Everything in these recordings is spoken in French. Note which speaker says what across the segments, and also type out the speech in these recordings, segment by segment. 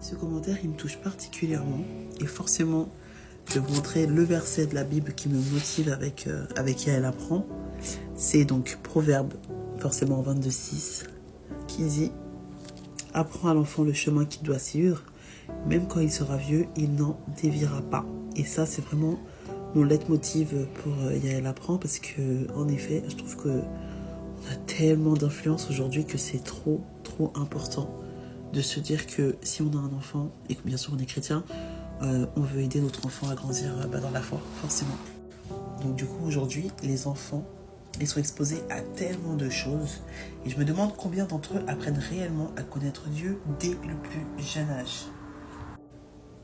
Speaker 1: Ce commentaire, il me touche particulièrement et forcément, je vais vous montrer le verset de la Bible qui me motive avec Yael apprend. C'est donc Proverbe, forcément 22:6, qui dit « Apprends à l'enfant le chemin qu'il doit suivre, même quand il sera vieux, il n'en déviera pas. » Et ça, c'est vraiment mon leitmotiv pour Yael apprend parce que, en effet, je trouve que on a tellement d'influence aujourd'hui que c'est trop important de se dire que si on a un enfant, et que bien sûr on est chrétien, on veut aider notre enfant à grandir dans la foi, forcément. Donc du coup, aujourd'hui, les enfants, ils sont exposés à tellement de choses. Et je me demande combien d'entre eux apprennent réellement à connaître Dieu dès le plus jeune âge.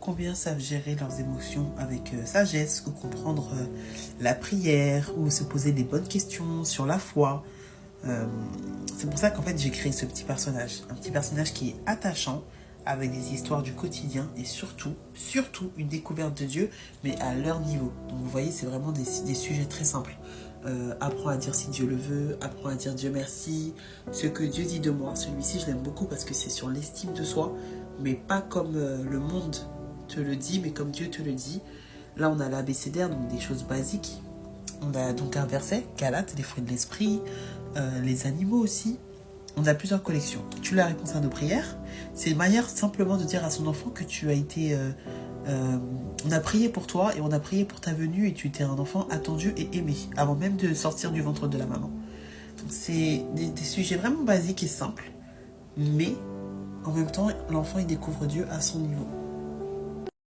Speaker 1: Combien savent gérer leurs émotions avec sagesse, ou comprendre la prière, ou se poser des bonnes questions sur la foi. C'est pour ça qu'en fait j'ai créé ce petit personnage. Un petit personnage qui est attachant, avec des histoires du quotidien et surtout une découverte de Dieu, mais à leur niveau. Donc vous voyez, c'est vraiment des sujets très simples. Apprends à dire si Dieu le veut, apprends à dire Dieu merci, ce que Dieu dit de moi. Celui-ci, je l'aime beaucoup parce que c'est sur l'estime de soi, mais pas comme le monde te le dit, mais comme Dieu te le dit. Là, on a l'abécédaire, donc des choses basiques. On a donc un verset, Galates, les fruits de l'esprit, les animaux aussi. On a plusieurs collections. Tu as la réponse à nos prières. C'est une manière simplement de dire à son enfant que tu as été... on a prié pour toi et on a prié pour ta venue et tu étais un enfant attendu et aimé, avant même de sortir du ventre de la maman. Donc c'est des sujets vraiment basiques et simples, mais en même temps, l'enfant il découvre Dieu à son niveau.